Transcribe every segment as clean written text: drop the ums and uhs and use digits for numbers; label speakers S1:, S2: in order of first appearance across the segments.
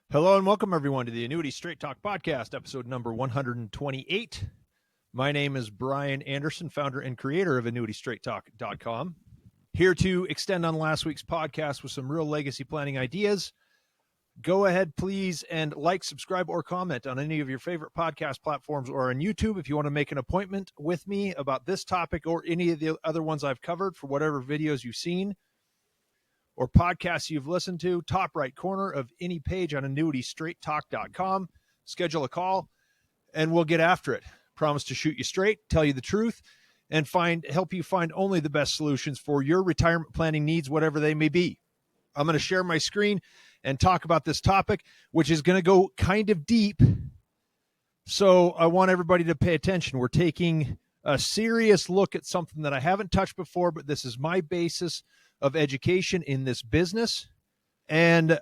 S1: Hello and welcome everyone to the Annuity Straight Talk podcast, episode number 128. My name is Brian Anderson, founder and creator of AnnuityStraightTalk.com. Here to extend on last week's podcast with some real legacy planning ideas. Go ahead, please, and like, subscribe, or comment on any of your favorite podcast platforms or on YouTube if you want to make an appointment with me about this topic or any of the other ones I've covered for whatever videos you've seen or podcasts you've listened to. Top right corner of any page on AnnuityStraightTalk.com. Schedule a call, and we'll get after it. Promise to shoot you straight, tell you the truth, and help you find only the best solutions for your retirement planning needs, whatever they may be. I'm going to share my screen and talk about this topic, which is going to go kind of deep. So I want everybody to pay attention. We're taking a serious look at something that I haven't touched before, but this is my basis of education in this business. And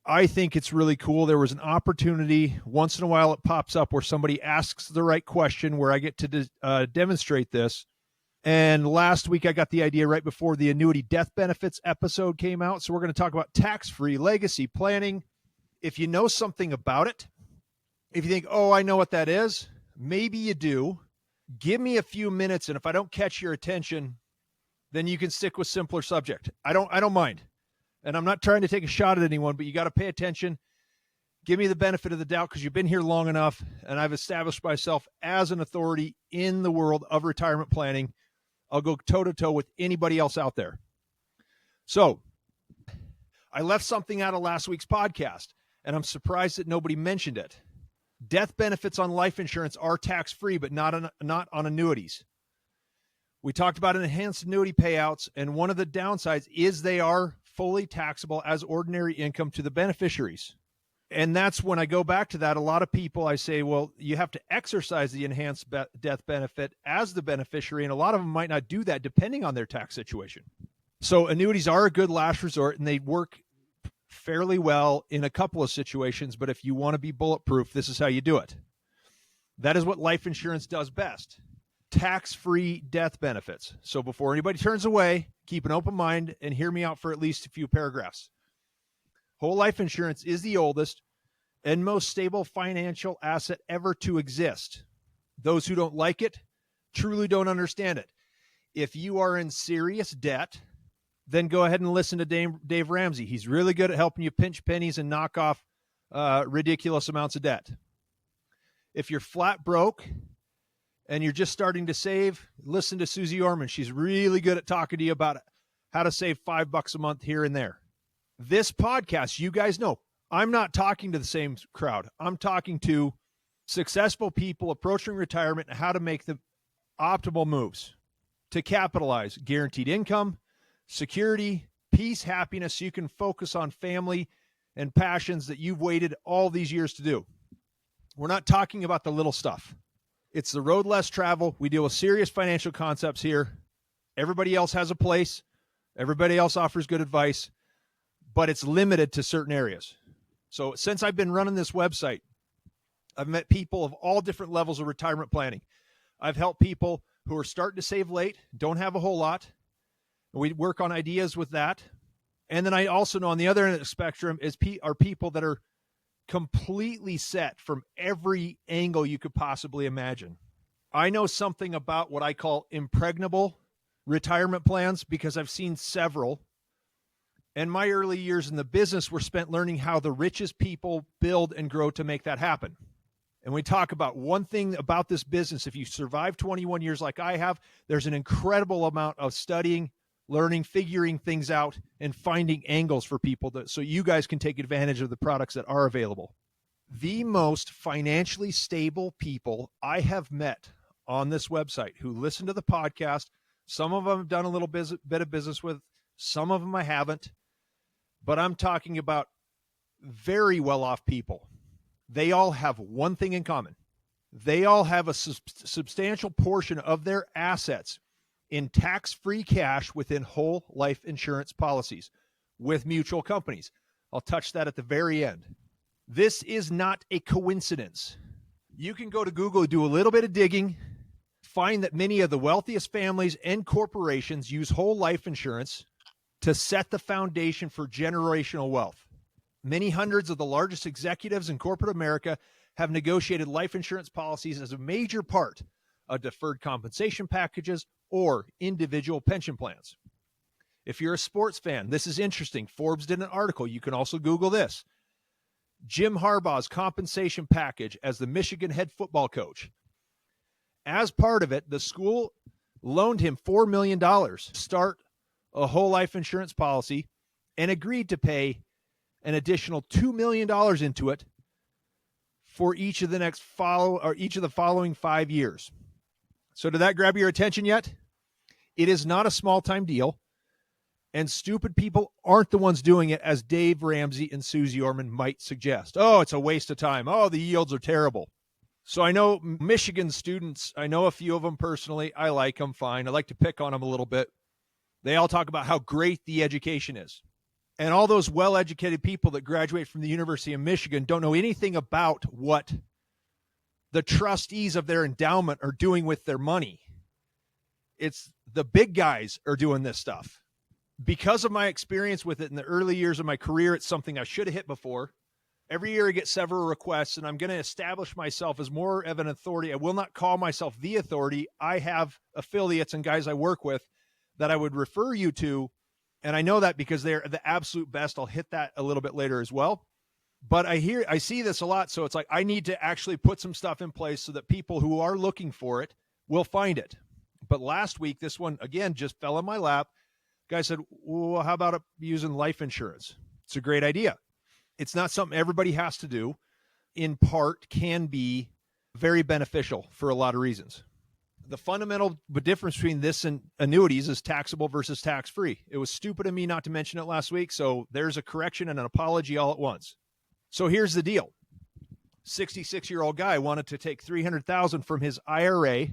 S1: I think it's really cool. There was an opportunity, once in a while it pops up where somebody asks the right question, where I get to demonstrate this. And last week I got the idea right before the annuity death benefits episode came out. So we're going to talk about tax-free legacy planning. If you know something about it, if you think, oh, I know what that is, maybe you do. Give me a few minutes, and if I don't catch your attention, then you can stick with simpler subject. I don't mind. And I'm not trying to take a shot at anyone, but you got to pay attention. Give me the benefit of the doubt because you've been here long enough, and I've established myself as an authority in the world of retirement planning. I'll go toe-to-toe with anybody else out there. So I left something out of last week's podcast, and I'm surprised that nobody mentioned it. Death benefits on life insurance are tax-free, but not on annuities. We talked about enhanced annuity payouts, and one of the downsides is they are fully taxable as ordinary income to the beneficiaries. And that's when I go back to that. A lot of people, I say, well, you have to exercise the enhanced death benefit as the beneficiary, and a lot of them might not do that depending on their tax situation. So annuities are a good last resort, and they work fairly well in a couple of situations, but if you want to be bulletproof, this is how you do it. That is what life insurance does best. Tax-free death benefits. So before anybody turns away, keep an open mind and hear me out for at least a few paragraphs. Whole life insurance is the oldest and most stable financial asset ever to exist. Those who don't like it truly don't understand it. If you are in serious debt, then go ahead and listen to Dave Ramsey. He's really good at helping you pinch pennies and knock off ridiculous amounts of debt. If you're flat broke and you're just starting to save, listen to Susie Orman. She's really good at talking to you about how to save $5 a month here and there. This podcast, you guys know, I'm not talking to the same crowd. I'm talking to successful people approaching retirement and how to make the optimal moves to capitalize guaranteed income, security, peace, happiness, so you can focus on family and passions that you've waited all these years to do. We're not talking about the little stuff. It's the road less traveled. We deal with serious financial concepts here. Everybody else has a place. Everybody else offers good advice, but it's limited to certain areas. So since I've been running this website, I've met people of all different levels of retirement planning. I've helped people who are starting to save late, don't have a whole lot. We work on ideas with that. And then I also know on the other end of the spectrum are people that are completely set from every angle you could possibly imagine. I know something about what I call impregnable retirement plans because I've seen several. And my early years in the business were spent learning how the richest people build and grow to make that happen. And we talk about one thing about this business. If you survive 21 years like I have, there's an incredible amount of studying, learning, figuring things out, and finding angles for people so you guys can take advantage of the products that are available. The most financially stable people I have met on this website who listen to the podcast, some of them have done a little bit of business with, some of them I haven't, but I'm talking about very well-off people. They all have one thing in common. They all have a substantial portion of their assets in tax-free cash within whole life insurance policies with mutual companies. I'll touch that at the very end. This is not a coincidence. You can go to Google, do a little bit of digging, find that many of the wealthiest families and corporations use whole life insurance to set the foundation for generational wealth. Many hundreds of the largest executives in corporate America have negotiated life insurance policies as a major part of deferred compensation packages or individual pension plans. If you're a sports fan, this is interesting. Forbes did an article. You can also Google this. Jim Harbaugh's compensation package as the Michigan head football coach. As part of it, the school loaned him $4 million to start a whole life insurance policy and agreed to pay an additional $2 million into it for each of the following 5 years. So did that grab your attention yet? It is not a small-time deal, and stupid people aren't the ones doing it, as Dave Ramsey and Susie Orman might suggest. Oh, it's a waste of time. Oh, the yields are terrible. So I know Michigan students, I know a few of them personally. I like them fine. I like to pick on them a little bit. They all talk about how great the education is. And all those well-educated people that graduate from the University of Michigan don't know anything about what the trustees of their endowment are doing with their money. It's the big guys are doing this stuff. Because of my experience with it in the early years of my career, it's something I should have hit before. Every year I get several requests, and I'm going to establish myself as more of an authority. I will not call myself the authority. I have affiliates and guys I work with that I would refer you to. And I know that because they're the absolute best. I'll hit that a little bit later as well. But I see this a lot. So it's like, I need to actually put some stuff in place so that people who are looking for it will find it. But last week, this one, again, just fell in my lap. Guy said, well, how about using life insurance? It's a great idea. It's not something everybody has to do. In part, can be very beneficial for a lot of reasons. The fundamental difference between this and annuities is taxable versus tax-free. It was stupid of me not to mention it last week, so there's a correction and an apology all at once. So here's the deal. 66-year-old guy wanted to take $300,000 from his IRA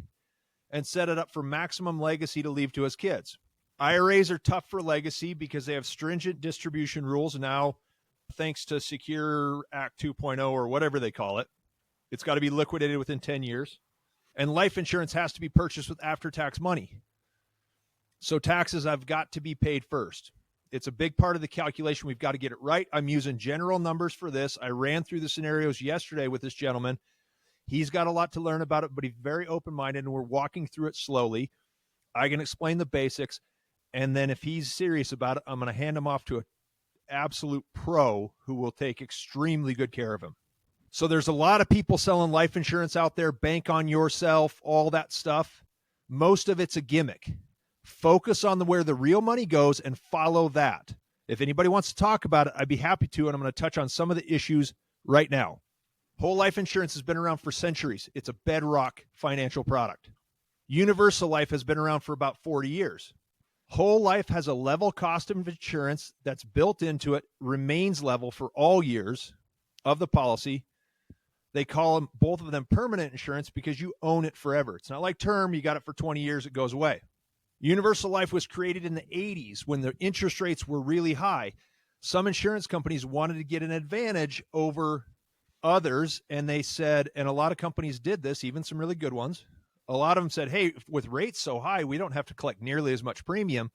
S1: and set it up for maximum legacy to leave to his kids. IRAs are tough for legacy because they have stringent distribution rules now, thanks to Secure Act 2.0 or whatever they call it. It's got to be liquidated within 10 years. And life insurance has to be purchased with after-tax money. So taxes have got to be paid first. It's a big part of the calculation. We've got to get it right. I'm using general numbers for this. I ran through the scenarios yesterday with this gentleman. He's got a lot to learn about it, but he's very open-minded, and we're walking through it slowly. I can explain the basics, and then if he's serious about it, I'm going to hand him off to an absolute pro who will take extremely good care of him. So there's a lot of people selling life insurance out there, bank on yourself, all that stuff. Most of it's a gimmick. Focus on where the real money goes and follow that. If anybody wants to talk about it, I'd be happy to, and I'm going to touch on some of the issues right now. Whole life insurance has been around for centuries. It's a bedrock financial product. Universal life has been around for about 40 years. Whole life has a level cost of insurance that's built into it, remains level for all years of the policy. They call them, both of them, permanent insurance because you own it forever. It's not like term. You got it for 20 years. It goes away. Universal life was created in the 80s when the interest rates were really high. Some insurance companies wanted to get an advantage over others, and they said, and a lot of companies did this, even some really good ones. A lot of them said, hey, with rates so high, we don't have to collect nearly as much premium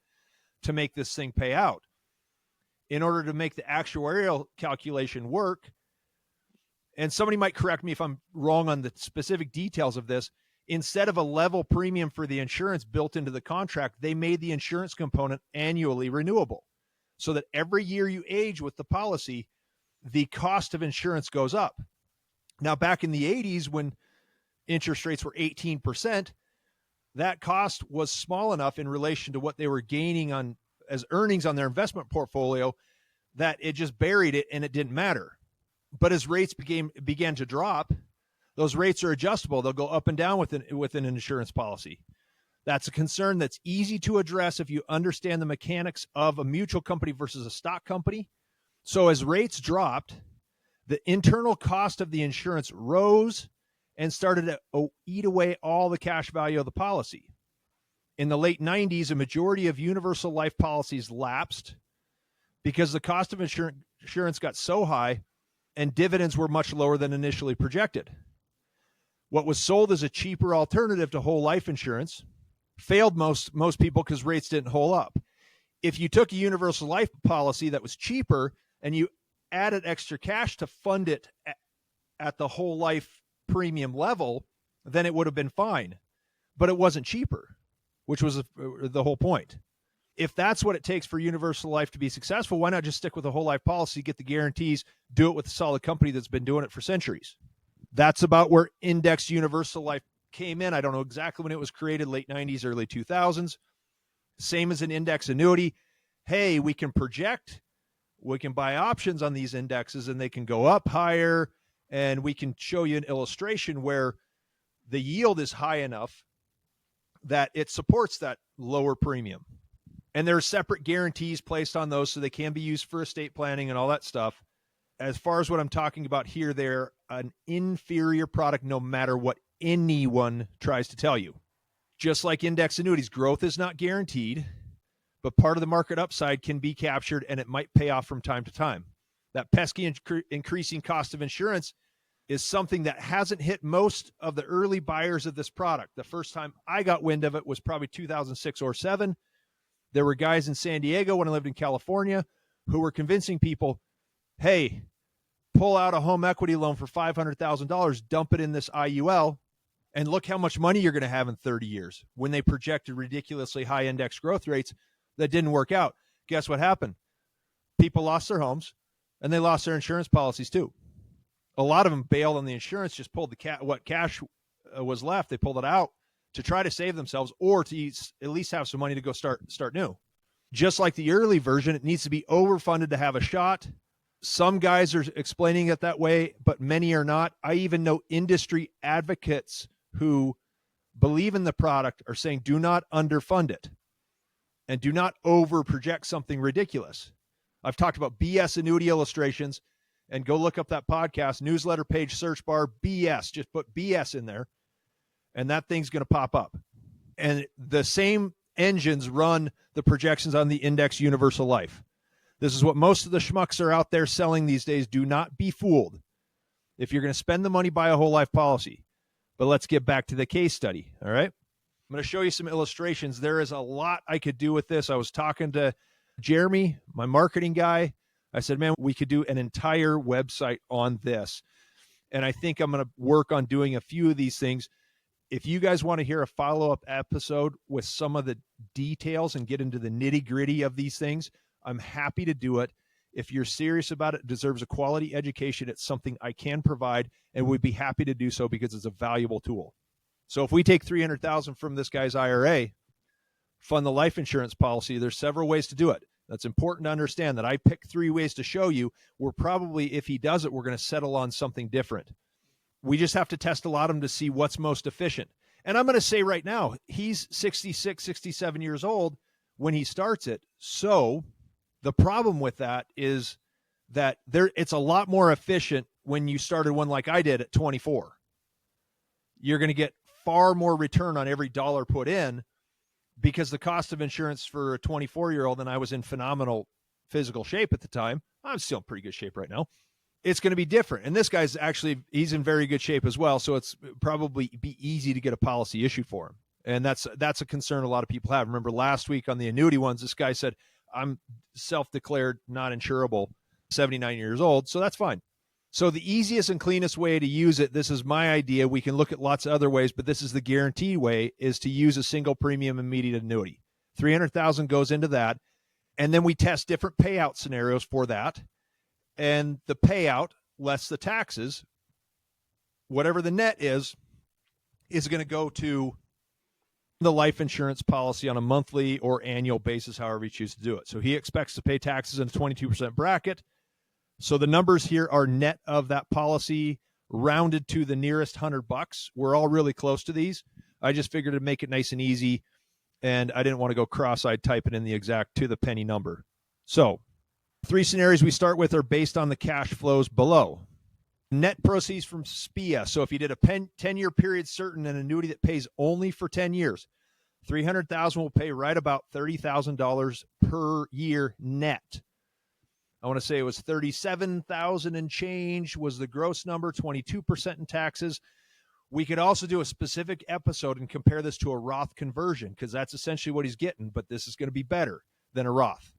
S1: to make this thing pay out. In order to make the actuarial calculation work, and somebody might correct me if I'm wrong on the specific details of this, instead of a level premium for the insurance built into the contract, they made the insurance component annually renewable so that every year you age with the policy, the cost of insurance goes up. Now, back in the 80s, when interest rates were 18%, that cost was small enough in relation to what they were gaining on as earnings on their investment portfolio that it just buried it and it didn't matter. But as rates began to drop, those rates are adjustable. They'll go up and down with an insurance policy. That's a concern that's easy to address if you understand the mechanics of a mutual company versus a stock company. So as rates dropped, the internal cost of the insurance rose and started to eat away all the cash value of the policy. In the late 90s, a majority of universal life policies lapsed because the cost of insurance got so high and dividends were much lower than initially projected. What was sold as a cheaper alternative to whole life insurance failed most people because rates didn't hold up. If you took a universal life policy that was cheaper and you added extra cash to fund it at the whole life premium level, then it would have been fine. But it wasn't cheaper, which was the whole point. If that's what it takes for universal life to be successful, why not just stick with a whole life policy, get the guarantees, do it with a solid company that's been doing it for centuries? That's about where indexed universal life came in. I don't know exactly when it was created, late 90s, early 2000s. Same as an index annuity. Hey, we can project, we can buy options on these indexes and they can go up higher, and we can show you an illustration where the yield is high enough that it supports that lower premium. And there are separate guarantees placed on those so they can be used for estate planning and all that stuff. As far as what I'm talking about here, they're an inferior product no matter what anyone tries to tell you. Just like index annuities, growth is not guaranteed, but part of the market upside can be captured and it might pay off from time to time. That pesky increasing cost of insurance is something that hasn't hit most of the early buyers of this product. The first time I got wind of it was probably 2006 or 7. There were guys in San Diego when I lived in California who were convincing people, hey, pull out a home equity loan for $500,000, dump it in this IUL, and look how much money you're going to have in 30 years. When they projected ridiculously high index growth rates, that didn't work out. Guess what happened? People lost their homes, and they lost their insurance policies too. A lot of them bailed on the insurance, just pulled what cash was left. They pulled it out to try to save themselves or to at least have some money to go start new. Just like the early version, it needs to be overfunded to have a shot. Some guys are explaining it that way, but many are not. I even know industry advocates who believe in the product are saying do not underfund it and do not overproject something ridiculous. I've talked about BS annuity illustrations, and go look up that podcast, newsletter page, search bar, BS. Just put BS in there, and that thing's going to pop up. And the same engines run the projections on the index universal life. This is what most of the schmucks are out there selling these days. Do not be fooled. If you're going to spend the money, buy a whole life policy. But let's get back to the case study, all right? I'm going to show you some illustrations. There is a lot I could do with this. I was talking to Jeremy, my marketing guy. I said, man, we could do an entire website on this. And I think I'm going to work on doing a few of these things. If you guys want to hear a follow-up episode with some of the details and get into the nitty-gritty of these things, I'm happy to do it. If you're serious about it, deserves a quality education, it's something I can provide and would be happy to do so because it's a valuable tool. So if we take $300,000 from this guy's IRA, fund the life insurance policy, there's several ways to do it. That's important to understand that I picked 3 ways to show you. We're probably, if he does it, we're going to settle on something different. We just have to test a lot of them to see what's most efficient. And I'm going to say right now, he's 66, 67 years old when he starts it. So the problem with that is that it's a lot more efficient when you started one like I did at 24. You're going to get far more return on every dollar put in because the cost of insurance for a 24-year-old, and I was in phenomenal physical shape at the time. I'm still in pretty good shape right now. It's going to be different. And this guy's he's in very good shape as well. So it's probably be easy to get a policy issued for him. And that's a concern a lot of people have. Remember last week on the annuity ones, this guy said, I'm self-declared not insurable, 79 years old. So that's fine. So the easiest and cleanest way to use it, this is my idea. We can look at lots of other ways, but this is the guaranteed way, is to use a single premium immediate annuity. $300,000 goes into that. And then we test different payout scenarios for that. And the payout, less the taxes, whatever the net is going to go to the life insurance policy on a monthly or annual basis, however you choose to do it. So he expects to pay taxes in a 22% bracket. So the numbers here are net of that policy, rounded to the nearest $100. We're all really close to these. I just figured to make it nice and easy, and I didn't want to go cross-eyed typing in the exact to the penny number. So 3 scenarios we start with are based on the cash flows below. Net proceeds from SPIA. So if you did a 10-year period certain, an annuity that pays only for 10 years, $300,000 will pay right about $30,000 per year net. I want to say it was $37,000 and change was the gross number, 22% in taxes. We could also do a specific episode and compare this to a Roth conversion because that's essentially what he's getting, but this is going to be better than a Roth.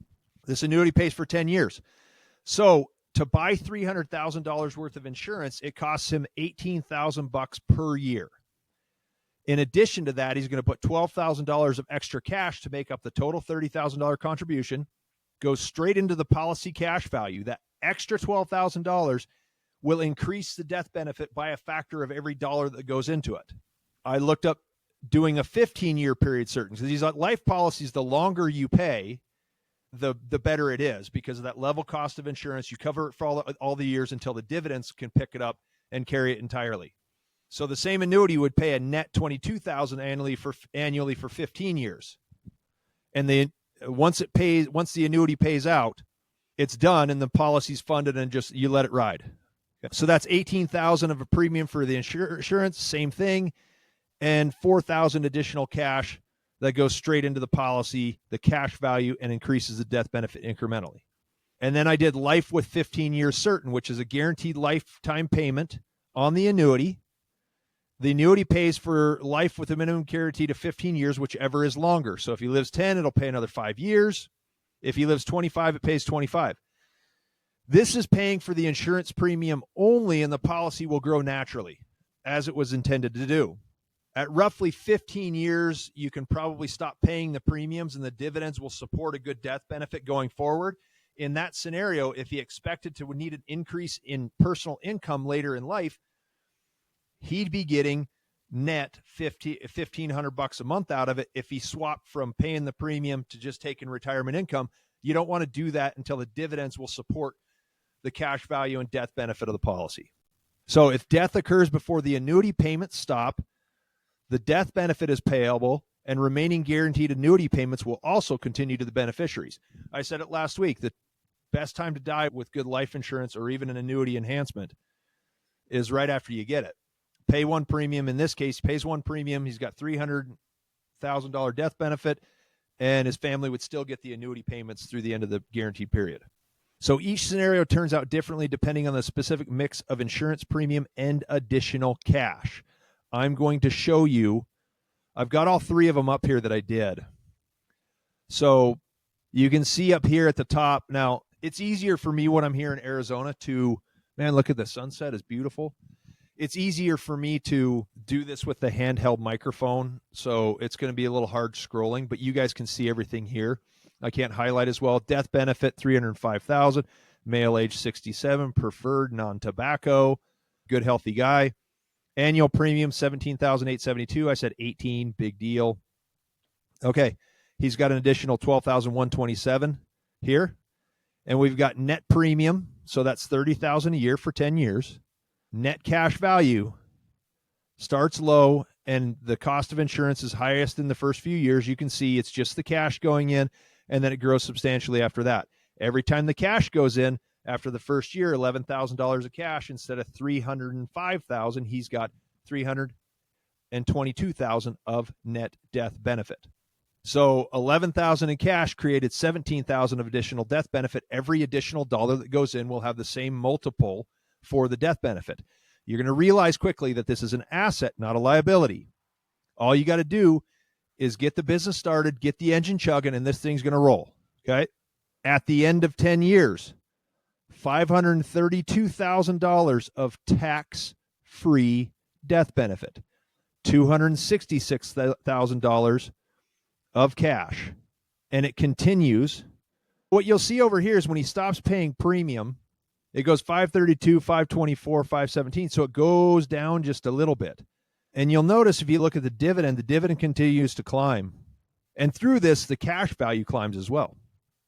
S1: This annuity pays for 10 years. So To buy $300,000 worth of insurance, it costs him $18,000 per year. In addition to that, he's going to put $12,000 of extra cash to make up the total $30,000 contribution, goes straight into the policy cash value. That extra $12,000 will increase the death benefit by a factor of every dollar that goes into it. I looked up doing a 15-year period certain. So these life policies, the longer you pay, the better it is because of that level cost of insurance. You cover it for all the years until the dividends can pick it up and carry it entirely. So the same annuity would pay a net $22,000 annually for 15 years. And once the annuity pays out, it's done and the policy's funded and just you let it ride. So that's $18,000 of a premium for the insurance, same thing, and $4,000 additional cash that goes straight into the policy, the cash value, and increases the death benefit incrementally. And then I did life with 15 years certain, which is a guaranteed lifetime payment on the annuity. The annuity pays for life with a minimum guarantee to 15 years, whichever is longer. So if he lives 10, it'll pay another 5 years. If he lives 25, it pays 25. This is paying for the insurance premium only, and the policy will grow naturally, as it was intended to do. At roughly 15 years, you can probably stop paying the premiums, and the dividends will support a good death benefit going forward. In that scenario, if he expected to need an increase in personal income later in life, he'd be getting net $1,500 a month out of it if he swapped from paying the premium to just taking retirement income. You don't want to do that until the dividends will support the cash value and death benefit of the policy. So if death occurs before the annuity payments stop, the death benefit is payable, and remaining guaranteed annuity payments will also continue to the beneficiaries. I said it last week, the best time to die with good life insurance or even an annuity enhancement is right after you get it. Pay one premium. In this case, he pays one premium. He's got $300,000 death benefit, and his family would still get the annuity payments through the end of the guaranteed period. So each scenario turns out differently depending on the specific mix of insurance premium and additional cash. I'm going to show you, I've got all three of them up here that I did. So you can see up here at the top. Now, it's easier for me when I'm here in Arizona to, man, look at the sunset is beautiful. It's easier for me to do this with the handheld microphone, so it's going to be a little hard scrolling, but you guys can see everything here. I can't highlight as well. Death benefit, $305,000, male age 67, preferred non-tobacco, good healthy guy. Annual premium, $17,872. I said 18, big deal. Okay, he's got an additional $12,127 here, and we've got net premium, so that's $30,000 a year for 10 years. Net cash value starts low, and the cost of insurance is highest in the first few years. You can see it's just the cash going in, and then it grows substantially after that. Every time the cash goes in, after the first year, $11,000 of cash instead of $305,000, he's got $322,000 of net death benefit. So $11,000 in cash created $17,000 of additional death benefit. Every additional dollar that goes in will have the same multiple for the death benefit. You're going to realize quickly that this is an asset, not a liability. All you got to do is get the business started, get the engine chugging, and this thing's going to roll. Okay? At the end of 10 years, $532,000 of tax-free death benefit, $266,000 of cash, and it continues. What you'll see over here is when he stops paying premium, it goes 532, 524, 517, so it goes down just a little bit. And you'll notice if you look at the dividend continues to climb. And through this, the cash value climbs as well.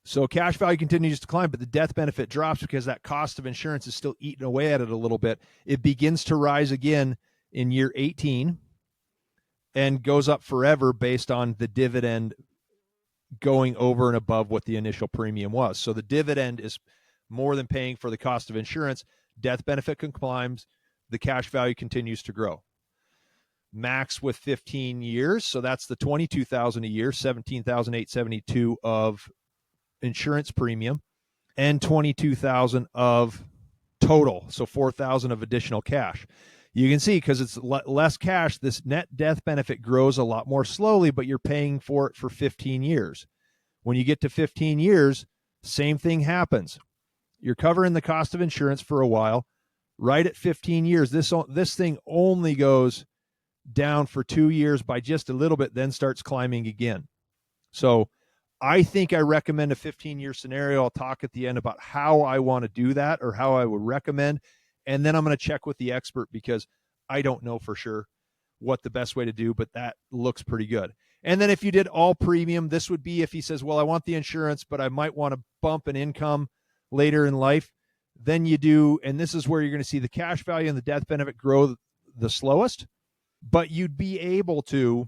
S1: So cash value continues to climb, but the death benefit drops because that cost of insurance is still eating away at it a little bit. It begins to rise again in year 18 and goes up forever based on the dividend going over and above what the initial premium was. So the dividend is more than paying for the cost of insurance. Death benefit climbs. The cash value continues to grow. Max with 15 years. So that's the $22,000 a year, $17,872 of insurance premium, and $22,000 of total. So $4,000 of additional cash. You can see because it's less cash, this net death benefit grows a lot more slowly, but you're paying for it for 15 years. When you get to 15 years, same thing happens. You're covering the cost of insurance for a while. Right at 15 years, this thing only goes down for 2 years by just a little bit, then starts climbing again. So I think I recommend a 15-year scenario. I'll talk at the end about how I want to do that or how I would recommend. And then I'm going to check with the expert because I don't know for sure what the best way to do, but that looks pretty good. And then if you did all premium, this would be if he says, well, I want the insurance, but I might want to bump an income later in life. Then you do, and this is where you're going to see the cash value and the death benefit grow the slowest, but you'd be able to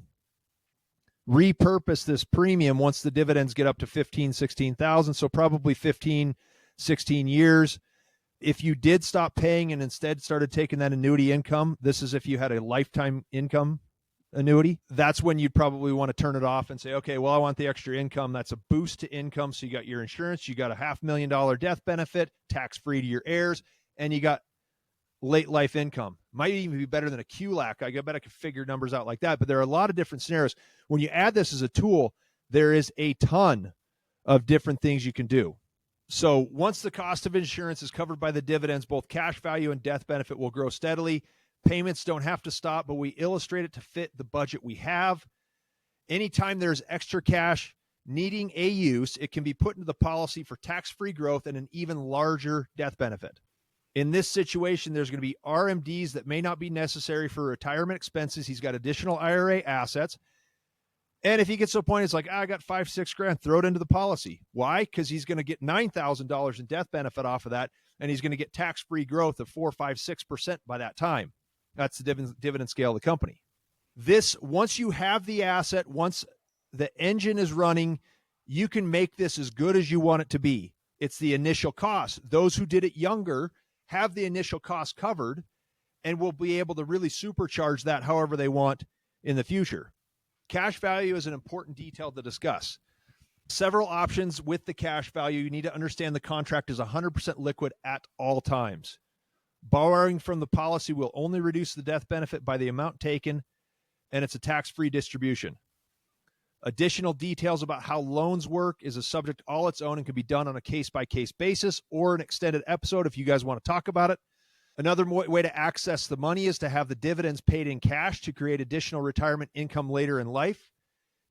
S1: repurpose this premium once the dividends get up to 15, 16,000. So probably 15, 16 years. If you did stop paying and instead started taking that annuity income, this is if you had a lifetime income annuity, that's when you'd probably want to turn it off and say, okay, well, I want the extra income. That's a boost to income. So you got your insurance, you got a $500,000 death benefit, tax-free to your heirs, and you got late life income. Might even be better than a QLAC. I bet I could figure numbers out like that, but there are a lot of different scenarios. When you add this as a tool, there is a ton of different things you can do. So once the cost of insurance is covered by the dividends, both cash value and death benefit will grow steadily. Payments don't have to stop, but we illustrate it to fit the budget we have. Anytime there's extra cash needing a use, it can be put into the policy for tax-free growth and an even larger death benefit. In this situation, there's going to be RMDs that may not be necessary for retirement expenses. He's got additional IRA assets. And if he gets to a point, it's like, I got $5,000-6,000, throw it into the policy. Why? Because he's going to get $9,000 in death benefit off of that, and he's going to get tax-free growth of 4, 5, 6% by that time. That's the dividend scale of the company. This, once you have the asset, once the engine is running, you can make this as good as you want it to be. It's the initial cost. Those who did it younger have the initial cost covered and will be able to really supercharge that however they want in the future. Cash value is an important detail to discuss. Several options with the cash value. You need to understand the contract is 100% liquid at all times. Borrowing from the policy will only reduce the death benefit by the amount taken, and it's a tax-free distribution. Additional details about how loans work is a subject all its own and can be done on a case-by-case basis or an extended episode if you guys want to talk about it. Another way to access the money is to have the dividends paid in cash to create additional retirement income later in life.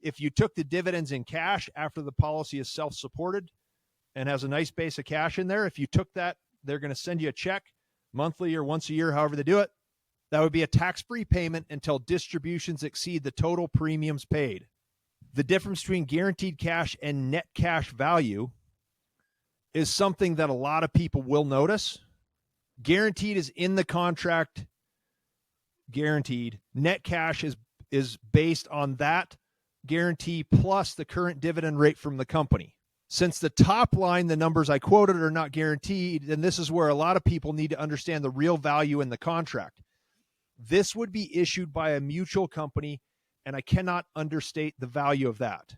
S1: If you took the dividends in cash after the policy is self-supported and has a nice base of cash in there, if you took that, they're going to send you a check monthly or once a year, however they do it. That would be a tax-free payment until distributions exceed the total premiums paid. The difference between guaranteed cash and net cash value is something that a lot of people will notice. Guaranteed is in the contract, guaranteed. Net cash is based on that guarantee plus the current dividend rate from the company. Since the top line, the numbers I quoted are not guaranteed, then this is where a lot of people need to understand the real value in the contract. This would be issued by a mutual company, and I cannot understate the value of that.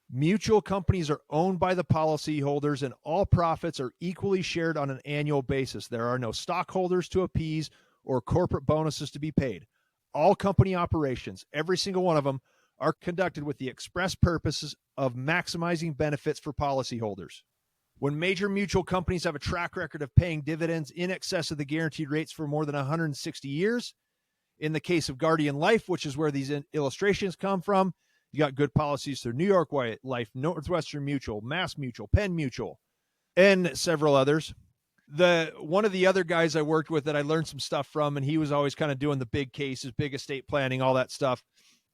S1: Mutual companies are owned by the policyholders, and all profits are equally shared on an annual basis. There are no stockholders to appease or corporate bonuses to be paid. All company operations, every single one of them, are conducted with the express purposes of maximizing benefits for policyholders. When major mutual companies have a track record of paying dividends in excess of the guaranteed rates for more than 160 years, in the case of Guardian Life, which is where these illustrations come from, you got good policies through New York Life, Northwestern Mutual, Mass Mutual, Penn Mutual, and several others. One of the other guys I worked with that I learned some stuff from, and he was always kind of doing the big cases, big estate planning, all that stuff.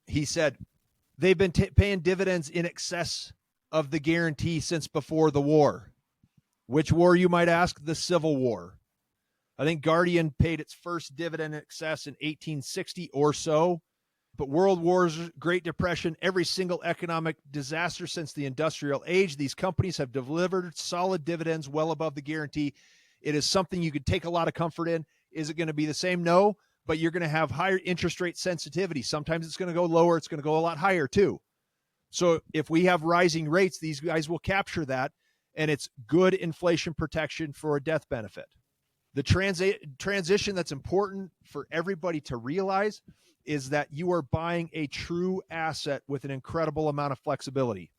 S1: He said they've been paying dividends in excess of the guarantee since before the war. Which war, you might ask? The Civil War. I think Guardian paid its first dividend in excess in 1860 or so. But World Wars, Great Depression, every single economic disaster since the industrial age, these companies have delivered solid dividends well above the guarantee. It is something you could take a lot of comfort in. Is it going to be the same? No, but you're going to have higher interest rate sensitivity. Sometimes it's going to go lower. It's going to go a lot higher too. So if we have rising rates, these guys will capture that, and it's good inflation protection for a death benefit. The transition that's important for everybody to realize is that you are buying a true asset with an incredible amount of flexibility.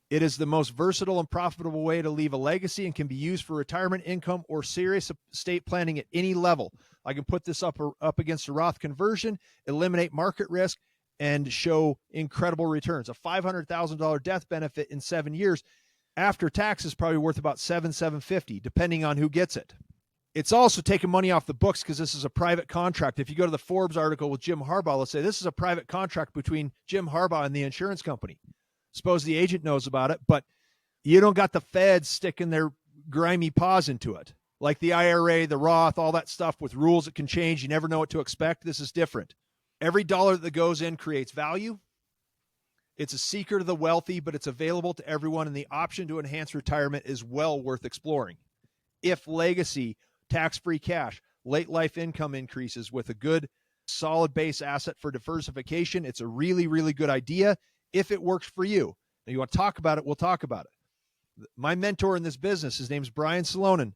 S1: It is the most versatile and profitable way to leave a legacy and can be used for retirement income or serious estate planning at any level. I can put this up against a Roth conversion, eliminate market risk, and show incredible returns. A $500,000 death benefit in 7 years after tax is probably worth about $750, depending on who gets it. It's also taking money off the books because this is a private contract. If you go to the Forbes article with Jim Harbaugh, let's say this is a private contract between Jim Harbaugh and the insurance company. Suppose the agent knows about it, but you don't got the feds sticking their grimy paws into it. Like the IRA, the Roth, all that stuff with rules that can change. You never know what to expect. This is different. Every dollar that goes in creates value. It's a secret of the wealthy, but it's available to everyone, and the option to enhance retirement is well worth exploring. If legacy, tax-free cash, late life income increases with a good, solid base asset for diversification, it's a really, really good idea if it works for you. Now, you want to talk about it, we'll talk about it. My mentor in this business, his name's Brian Salonen,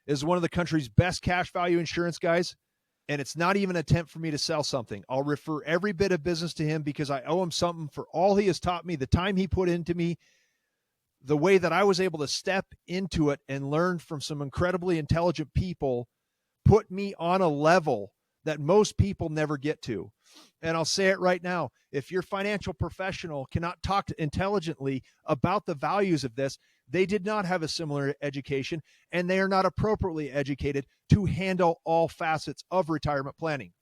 S1: is one of the country's best cash value insurance guys. And it's not even an attempt for me to sell something. I'll refer every bit of business to him because I owe him something for all he has taught me, the time he put into me, the way that I was able to step into it and learn from some incredibly intelligent people, put me on a level that most people never get to. And I'll say it right now. If your financial professional cannot talk intelligently about the values of this, they did not have a similar education, and they are not appropriately educated to handle all facets of retirement planning.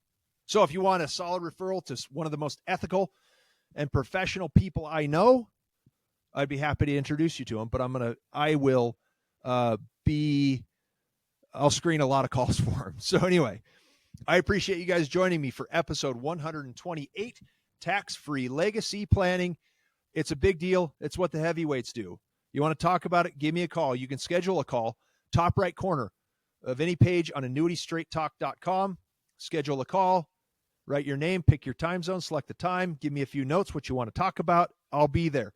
S1: So if you want a solid referral to one of the most ethical and professional people I know, I'd be happy to introduce you to him, but I'll screen a lot of calls for him. So anyway, I appreciate you guys joining me for episode 128, Tax-Free Legacy Planning. It's a big deal. It's what the heavyweights do. You want to talk about it? Give me a call. You can schedule a call, top right corner of any page on AnnuityStraightTalk.com. Schedule a call, write your name, pick your time zone, select the time, give me a few notes, what you want to talk about. I'll be there.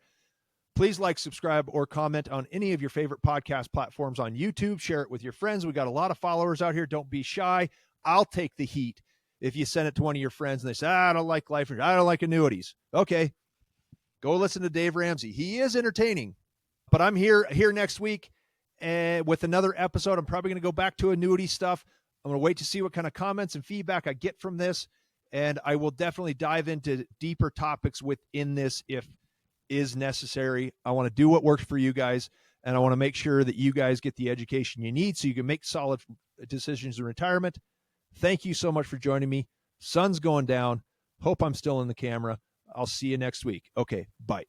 S1: Please like, subscribe, or comment on any of your favorite podcast platforms on YouTube. Share it with your friends. We got a lot of followers out here. Don't be shy. I'll take the heat if you send it to one of your friends and they say, I don't like life insurance. I don't like annuities. Okay, go listen to Dave Ramsey. He is entertaining. But I'm here next week with another episode. I'm probably going to go back to annuity stuff. I'm going to wait to see what kind of comments and feedback I get from this. And I will definitely dive into deeper topics within this if is necessary. I want to do what works for you guys. And I want to make sure that you guys get the education you need so you can make solid decisions in retirement. Thank you so much for joining me. Sun's going down. Hope I'm still in the camera. I'll see you next week. Okay, bye.